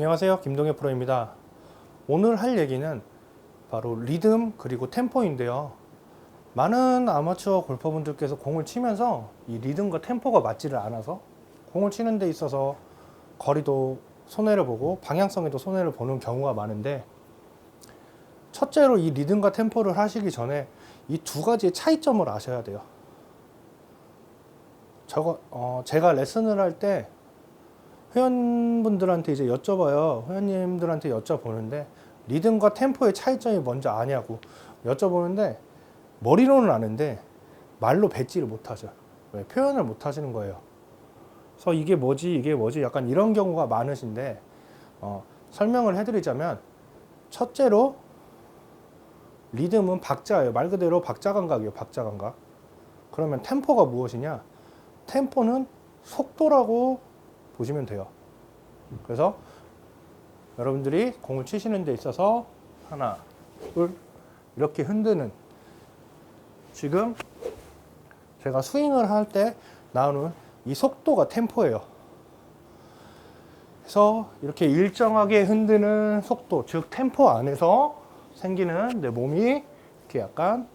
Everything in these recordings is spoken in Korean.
안녕하세요, 김동엽 프로입니다. 오늘 할 얘기는 바로 리듬 그리고 템포인데요. 많은 아마추어 골퍼분들께서 공을 치면서 이 리듬과 템포가 맞지를 않아서 공을 치는 데 있어서 거리도 손해를 보고 방향성에도 손해를 보는 경우가 많은데, 첫째로 이 리듬과 템포를 하시기 전에 이 두 가지의 차이점을 아셔야 돼요. 제가 레슨을 할 때 회원분들한테 이제 여쭤봐요. 회원님들한테 여쭤보는데 리듬과 템포의 차이점이 뭔지 아냐고 여쭤보는데, 머리로는 아는데 말로 뱉지를 못하죠. 왜? 표현을 못 하시는 거예요. 그래서 이게 뭐지 약간 이런 경우가 많으신데, 설명을 해드리자면, 첫째로 리듬은 박자예요. 말 그대로 박자 감각이에요. 박자 감각. 그러면 템포가 무엇이냐? 템포는 속도라고 보시면 돼요. 그래서 여러분들이 공을 치시는 데 있어서 하나, 둘 이렇게 흔드는, 지금 제가 스윙을 할 때 나오는 이 속도가 템포예요. 그래서 이렇게 일정하게 흔드는 속도, 즉 템포 안에서 생기는 내 몸이 이렇게 약간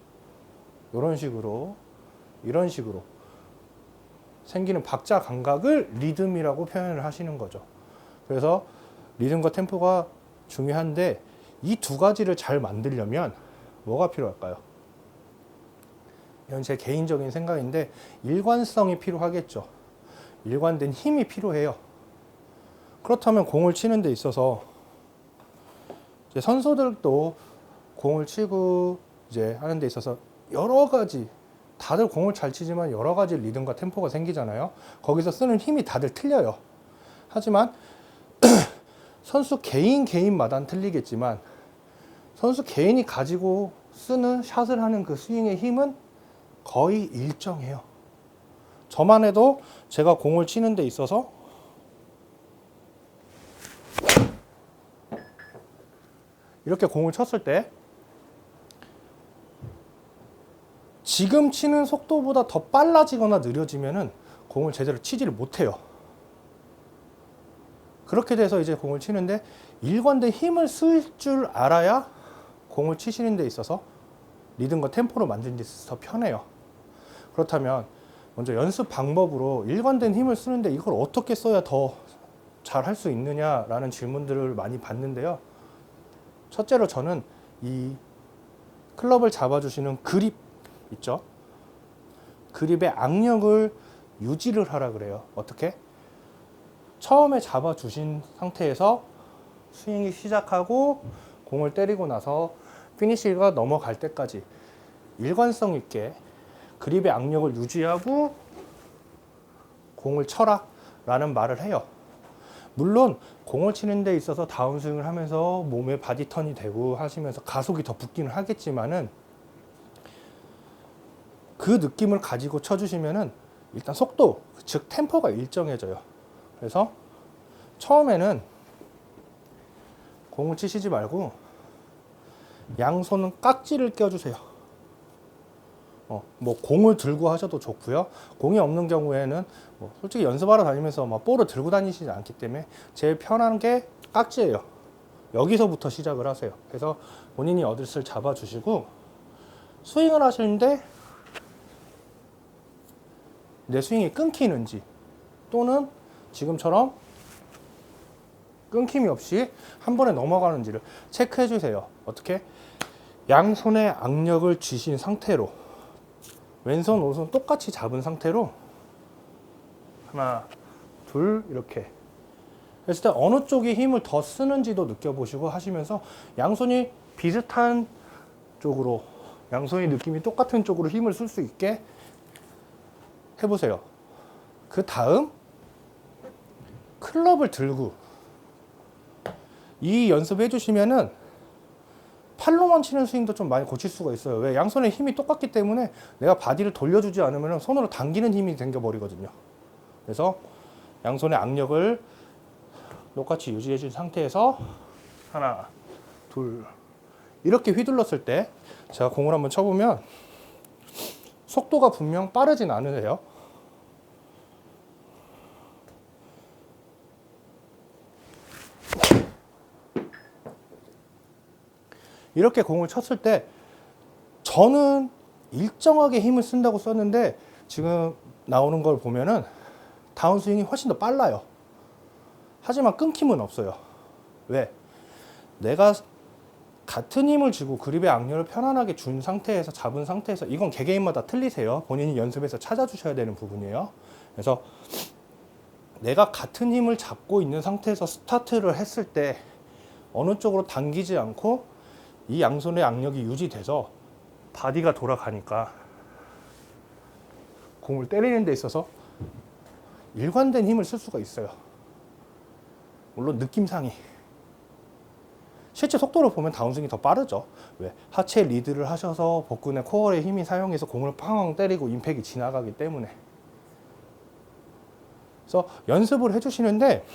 이런 식으로 생기는 박자 감각을 리듬이라고 표현을 하시는 거죠. 그래서 리듬과 템포가 중요한데, 이 두 가지를 잘 만들려면 뭐가 필요할까요? 이건 제 개인적인 생각인데 일관성이 필요하겠죠. 일관된 힘이 필요해요. 그렇다면 공을 치는 데 있어서 이제 선수들도 공을 치고 이제 하는 데 있어서 여러 가지, 다들 공을 잘 치지만 여러 가지 리듬과 템포가 생기잖아요. 거기서 쓰는 힘이 다들 틀려요. 하지만 선수 개인마다는 틀리겠지만, 선수 개인이 가지고 쓰는 샷을 하는 그 스윙의 힘은 거의 일정해요. 저만 해도 제가 공을 치는 데 있어서 이렇게 공을 쳤을 때 지금 치는 속도보다 더 빨라지거나 느려지면은 공을 제대로 치지를 못해요. 그렇게 돼서 이제 공을 치는데, 일관된 힘을 쓸 줄 알아야 공을 치시는 데 있어서 리듬과 템포로 만드는 데 있어서 더 편해요. 그렇다면 먼저 연습 방법으로 일관된 힘을 쓰는데 이걸 어떻게 써야 더 잘 할 수 있느냐라는 질문들을 많이 받는데요. 첫째로 저는 이 클럽을 잡아주시는 그립 있죠? 그립의 악력을 유지를 하라 그래요. 어떻게? 처음에 잡아주신 상태에서 스윙이 시작하고 공을 때리고 나서 피니시가 넘어갈 때까지 일관성 있게 그립의 악력을 유지하고 공을 쳐라 라는 말을 해요. 물론 공을 치는 데 있어서 다운스윙을 하면서 몸에 바디턴이 되고 하시면서 가속이 더 붙기는 하겠지만은, 그 느낌을 가지고 쳐주시면은 일단 속도, 즉 템포가 일정해져요. 그래서 처음에는 공을 치시지 말고 양손은 깍지를 껴주세요. 뭐 공을 들고 하셔도 좋고요. 공이 없는 경우에는 솔직히 연습하러 다니면서 막 볼을 들고 다니시지 않기 때문에 제일 편한 게 깍지예요. 여기서부터 시작을 하세요. 그래서 본인이 어드레스를 잡아주시고 스윙을 하시는데 내 스윙이 끊기는지, 또는 지금처럼 끊김이 없이 한 번에 넘어가는지를 체크해 주세요. 어떻게? 양손의 악력을 쥐신 상태로, 왼손 오른손 똑같이 잡은 상태로 하나, 둘 이렇게 했을 때 어느 쪽이 힘을 더 쓰는지도 느껴보시고 하시면서 양손이 비슷한 쪽으로, 양손의 느낌이 똑같은 쪽으로 힘을 쓸 수 있게 해보세요. 그 다음 클럽을 들고 이 연습 해주시면은 팔로만 치는 스윙도 좀 많이 고칠 수가 있어요. 왜? 양손의 힘이 똑같기 때문에 내가 바디를 돌려주지 않으면 손으로 당기는 힘이 생겨버리거든요. 그래서 양손의 악력을 똑같이 유지해 준 상태에서 하나, 둘 이렇게 휘둘렀을 때, 제가 공을 한번 쳐보면 속도가 분명 빠르진 않으세요. 이렇게 공을 쳤을 때 저는 일정하게 힘을 쓴다고 썼는데 지금 나오는 걸 보면은 다운스윙이 훨씬 더 빨라요. 하지만 끊김은 없어요. 왜? 내가 같은 힘을 주고 그립의 악력을 편안하게 준 상태에서 잡은 상태에서 이건 개개인마다 틀리세요. 본인이 연습해서 찾아주셔야 되는 부분이에요. 그래서 내가 같은 힘을 잡고 있는 상태에서 스타트를 했을 때 어느 쪽으로 당기지 않고 이 양손의 악력이 유지돼서 바디가 돌아가니까 공을 때리는 데 있어서 일관된 힘을 쓸 수가 있어요. 물론 느낌상이. 실제 속도로 보면 다운스윙이 더 빠르죠. 왜? 하체 리드를 하셔서 복근의 코어의 힘이 사용해서 공을 팡 때리고 임팩이 지나가기 때문에. 그래서 연습을 해주시는데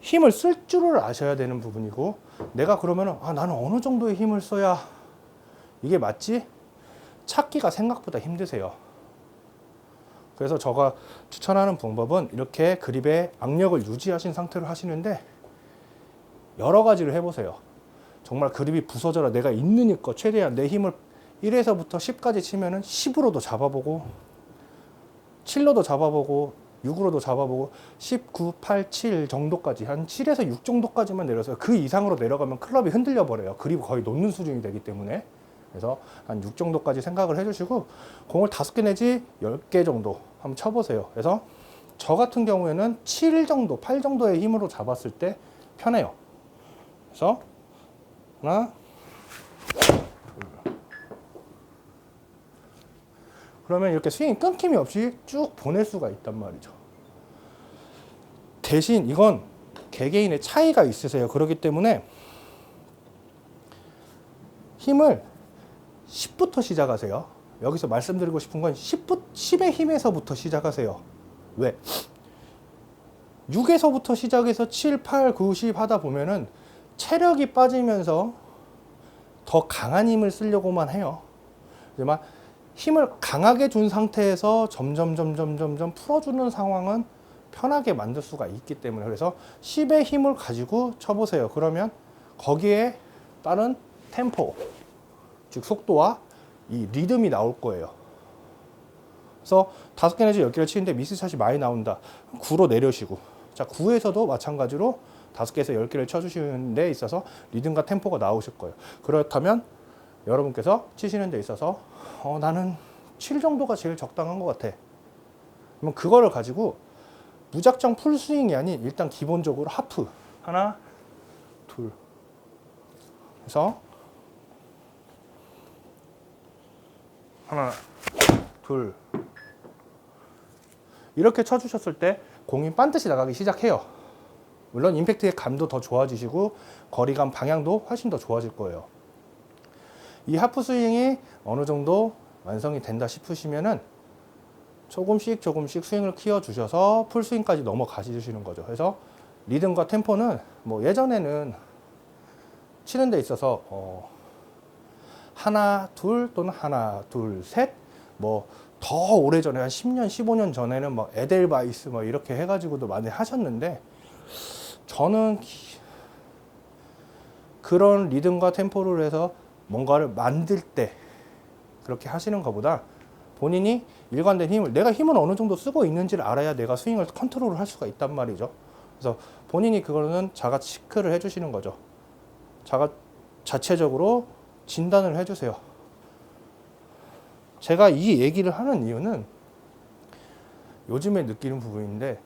힘을 쓸 줄을 아셔야 되는 부분이고, 내가 그러면은 나는 어느 정도의 힘을 써야 이게 맞지? 찾기가 생각보다 힘드세요. 그래서 제가 추천하는 방법은 이렇게 그립의 악력을 유지하신 상태로 하시는데 여러 가지를 해보세요. 정말 그립이 부서져라 내가 있는 힘껏 최대한 내 힘을 1에서부터 10까지 치면은 10으로도 잡아보고 7로도 잡아보고 6으로도 잡아보고 10, 9, 8, 7 정도까지 한 7에서 6 정도까지만 내려서 그 이상으로 내려가면 클럽이 흔들려 버려요. 그립이 거의 놓는 수준이 되기 때문에. 그래서 한 6 정도까지 생각을 해주시고 공을 5개 내지 10개 정도 한번 쳐보세요. 그래서 저 같은 경우에는 7 정도, 8 정도의 힘으로 잡았을 때 편해요. 그래서 하나, 그러면 이렇게 스윙이 끊김이 없이 쭉 보낼 수가 있단 말이죠. 대신 이건 개개인의 차이가 있으세요. 그렇기 때문에 힘을 10부터 시작하세요. 여기서 말씀드리고 싶은 건 10의 힘에서부터 시작하세요. 왜? 6에서부터 시작해서 7, 8, 9, 10 하다 보면은 체력이 빠지면서 더 강한 힘을 쓰려고만 해요. 하지만 힘을 강하게 준 상태에서 점점 풀어주는 상황은 편하게 만들 수가 있기 때문에, 그래서 10의 힘을 가지고 쳐보세요. 그러면 거기에 따른 템포, 즉 속도와 이 리듬이 나올 거예요. 그래서 5개 내지 10개를 치는데 미스샷이 많이 나온다. 9로 내려시고, 자 9에서도 마찬가지로 5개에서 10개를 쳐주시는 데 있어서 리듬과 템포가 나오실 거예요. 그렇다면 여러분께서 치시는 데 있어서 나는 7 정도가 제일 적당한 것 같아. 그러면 그거를 가지고 무작정 풀스윙이 아닌 일단 기본적으로 하프 하나, 둘 해서 하나, 둘 이렇게 쳐주셨을 때 공이 반드시 나가기 시작해요. 물론 임팩트의 감도 더 좋아지시고 거리감 방향도 훨씬 더 좋아질 거예요. 이 하프 스윙이 어느 정도 완성이 된다 싶으시면은 조금씩 스윙을 키워 주셔서 풀 스윙까지 넘어가 주시는 거죠. 그래서 리듬과 템포는 뭐 예전에는 치는 데 있어서 하나, 둘 또는 하나, 둘, 셋 뭐 더 오래전에 한 10년, 15년 전에는 뭐 에델바이스 뭐 이렇게 해가지고도 많이 하셨는데, 저는 그런 리듬과 템포를 해서 뭔가를 만들 때 그렇게 하시는 것보다 본인이 일관된 힘을, 내가 힘을 어느 정도 쓰고 있는지를 알아야 내가 스윙을 컨트롤을 할 수가 있단 말이죠. 그래서 본인이 그거는 자가 체크를 해주시는 거죠. 자체적으로 진단을 해주세요. 제가 이 얘기를 하는 이유는 요즘에 느끼는 부분인데,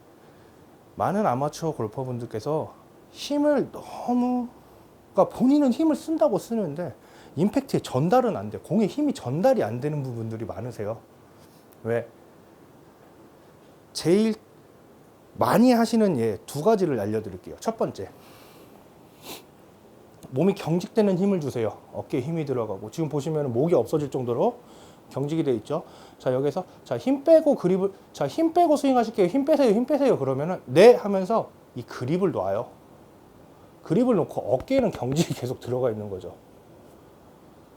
많은 아마추어 골퍼분들께서 힘을 너무, 그러니까 본인은 힘을 쓴다고 쓰는데 임팩트에 전달은 안 돼. 공에 힘이 전달이 안 되는 부분들이 많으세요. 왜? 제일 많이 하시는 예 2가지를 알려드릴게요. 첫 번째, 몸이 경직되는 힘을 주세요. 어깨에 힘이 들어가고, 지금 보시면 목이 없어질 정도로 경직이 돼 있죠. 자, 여기서 자, 힘 빼고 그립을, 자, 힘 빼고 스윙 하실게요. 힘 빼세요. 힘 빼세요. 그러면은 네 하면서 이 그립을 놔요. 그립을 놓고 어깨에는 경직이 계속 들어가 있는 거죠.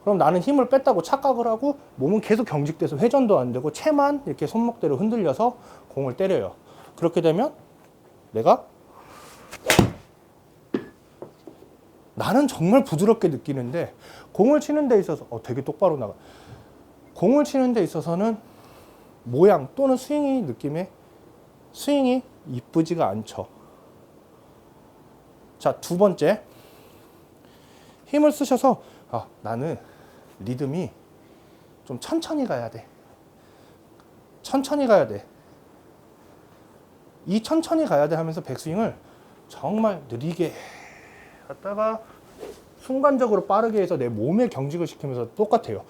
그럼 나는 힘을 뺐다고 착각을 하고 몸은 계속 경직돼서 회전도 안 되고 채만 이렇게 손목대로 흔들려서 공을 때려요. 그렇게 되면 내가 나는 정말 부드럽게 느끼는데 공을 치는 데 있어서 되게 똑바로 나가. 공을 치는 데 있어서는 모양 또는 스윙이 이쁘지가 않죠. 자, 두 번째, 힘을 쓰셔서 나는 리듬이 좀 천천히 가야 돼. 천천히 가야 돼. 이 천천히 가야 돼 하면서 백스윙을 정말 느리게 갔다가 순간적으로 빠르게 해서 내 몸에 경직을 시키면서 똑같아요.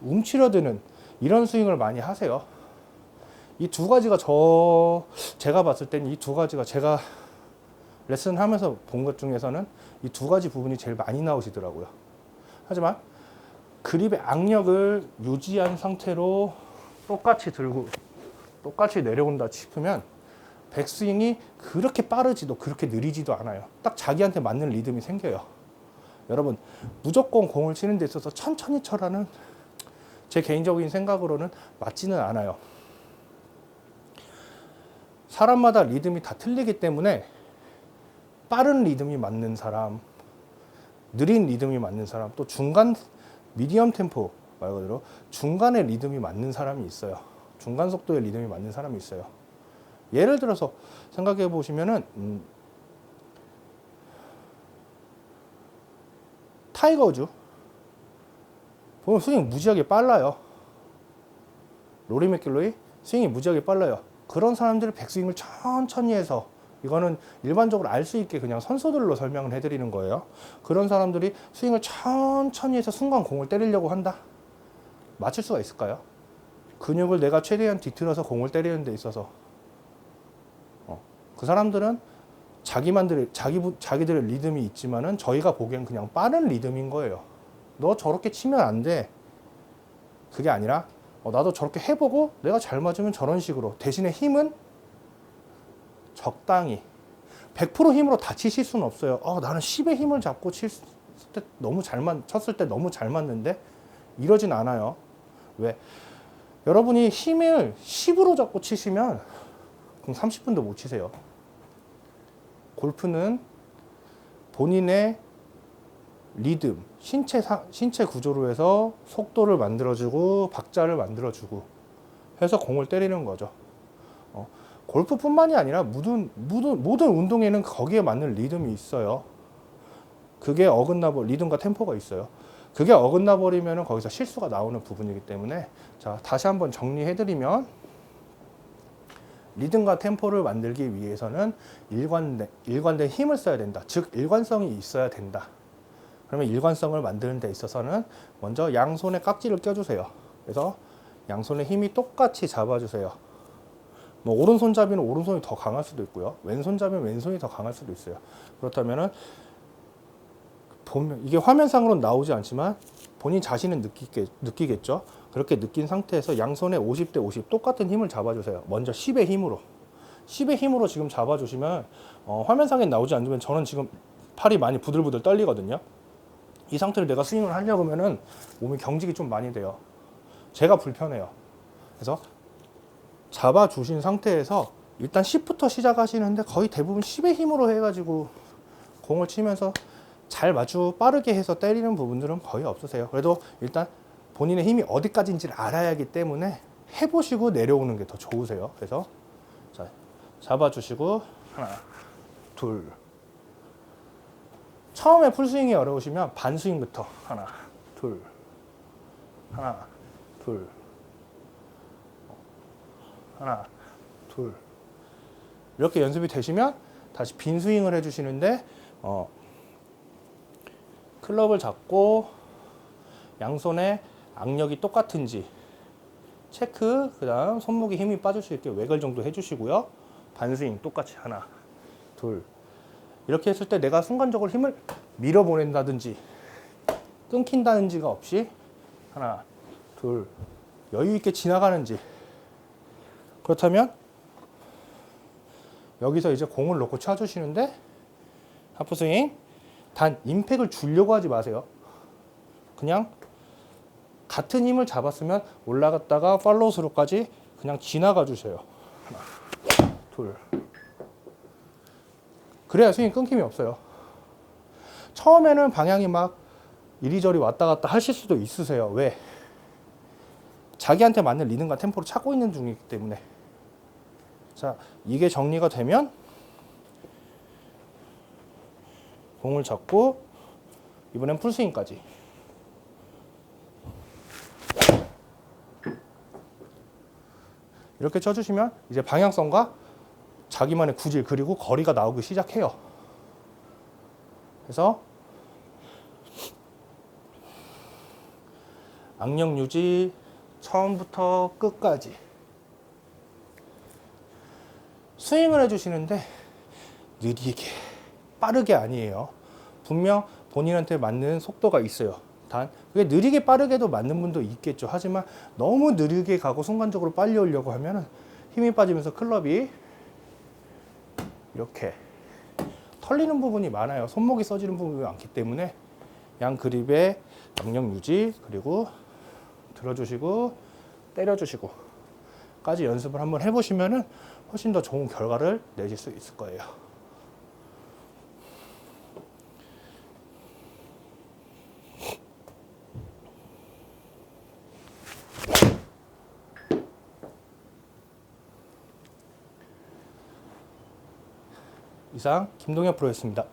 움츠려드는 이런 스윙을 많이 하세요. 이 두 가지가 제가 봤을 땐 이 두 가지가 제가 레슨 하면서 본 것 중에서는 이 두 가지 부분이 제일 많이 나오시더라고요. 하지만 그립의 악력을 유지한 상태로 똑같이 들고 똑같이 내려온다 싶으면 백스윙이 그렇게 빠르지도 그렇게 느리지도 않아요. 딱 자기한테 맞는 리듬이 생겨요. 여러분, 무조건 공을 치는 데 있어서 천천히 쳐라는 제 개인적인 생각으로는 맞지는 않아요. 사람마다 리듬이 다 틀리기 때문에 빠른 리듬이 맞는 사람, 느린 리듬이 맞는 사람, 또 중간 미디엄 템포 말 그대로 중간의 리듬이 맞는 사람이 있어요. 중간 속도의 리듬이 맞는 사람이 있어요. 예를 들어서 생각해 보시면은 타이거 우즈 보면 스윙이 무지하게 빨라요. 로리 맥길로이 스윙이 무지하게 빨라요. 그런 사람들을 백스윙을 천천히 해서, 이거는 일반적으로 알 수 있게 그냥 선수들로 설명을 해드리는 거예요. 그런 사람들이 스윙을 천천히 해서 순간 공을 때리려고 한다. 맞출 수가 있을까요? 근육을 내가 최대한 뒤틀어서 공을 때리는 데 있어서 그 사람들은 자기들의 리듬이 있지만은 저희가 보기엔 그냥 빠른 리듬인 거예요. 너 저렇게 치면 안 돼. 그게 아니라 나도 저렇게 해보고 내가 잘 맞으면 저런 식으로, 대신에 힘은 적당히 100% 힘으로 다 치실 수는 없어요. 나는 10의 힘을 잡고 쳤을 때 너무 잘 맞는데 이러진 않아요. 왜? 여러분이 힘을 10으로 잡고 치시면 그럼 30분도 못 치세요. 골프는 본인의 리듬, 신체 구조로 해서 속도를 만들어주고 박자를 만들어주고 해서 공을 때리는 거죠. 골프뿐만이 아니라 모든 운동에는 거기에 맞는 리듬이 있어요. 그게 리듬과 템포가 있어요. 그게 어긋나 버리면 거기서 실수가 나오는 부분이기 때문에, 자, 다시 한번 정리해드리면, 리듬과 템포를 만들기 위해서는 일관된 힘을 써야 된다. 즉, 일관성이 있어야 된다. 그러면 일관성을 만드는 데 있어서는 먼저 양손에 깍지를 껴주세요. 그래서 양손의 힘이 똑같이 잡아주세요. 뭐 오른손잡이는 오른손이 더 강할 수도 있고요. 왼손잡이는 왼손이 더 강할 수도 있어요. 그렇다면은 보면 이게 화면상으로는 나오지 않지만 본인 자신은 느끼겠죠. 그렇게 느낀 상태에서 양손에 50대 50 똑같은 힘을 잡아주세요. 먼저 10의 힘으로. 10의 힘으로 지금 잡아주시면 화면상에 나오지 않으면 저는 지금 팔이 많이 부들부들 떨리거든요. 이 상태로 내가 스윙을 하려고 하면은 몸이 경직이 좀 많이 돼요. 제가 불편해요. 그래서 잡아주신 상태에서 일단 10부터 시작하시는데 거의 대부분 10의 힘으로 해가지고 공을 치면서 잘 빠르게 해서 때리는 부분들은 거의 없으세요. 그래도 일단 본인의 힘이 어디까지인지를 알아야 하기 때문에 해보시고 내려오는 게 더 좋으세요. 그래서 자, 잡아주시고 하나, 둘. 처음에 풀스윙이 어려우시면 반스윙부터 하나, 둘, 하나, 둘, 하나, 둘. 이렇게 연습이 되시면 다시 빈 스윙을 해주시는데 클럽을 잡고 양손에 악력이 똑같은지 체크, 그 다음 손목에 힘이 빠질 수 있게 외걸 정도 해주시고요. 반스윙 똑같이 하나, 둘. 이렇게 했을 때 내가 순간적으로 힘을 밀어보낸다든지 끊긴다든지가 없이 하나, 둘, 여유 있게 지나가는지. 그렇다면 여기서 이제 공을 놓고 쳐주시는데 하프스윙, 단 임팩을 주려고 하지 마세요. 그냥 같은 힘을 잡았으면 올라갔다가 팔로우 스루까지 그냥 지나가 주세요. 하나, 둘. 그래야 스윙 끊김이 없어요. 처음에는 방향이 막 이리저리 왔다 갔다 하실 수도 있으세요. 왜? 자기한테 맞는 리듬과 템포를 찾고 있는 중이기 때문에. 자, 이게 정리가 되면 공을 잡고 이번엔 풀스윙까지. 이렇게 쳐주시면 이제 방향성과 자기만의 구질 그리고 거리가 나오기 시작해요. 그래서 악력 유지 처음부터 끝까지 스윙을 해주시는데 느리게 빠르게 아니에요. 분명 본인한테 맞는 속도가 있어요. 단 그게 느리게 빠르게도 맞는 분도 있겠죠. 하지만 너무 느리게 가고 순간적으로 빨리 오려고 하면 힘이 빠지면서 클럽이 이렇게 털리는 부분이 많아요. 손목이 써지는 부분이 많기 때문에 양 그립의 악력 유지 그리고 들어주시고 때려주시고 까지 연습을 한번 해보시면 훨씬 더 좋은 결과를 내실 수 있을 거예요. 이상 김동현 프로였습니다.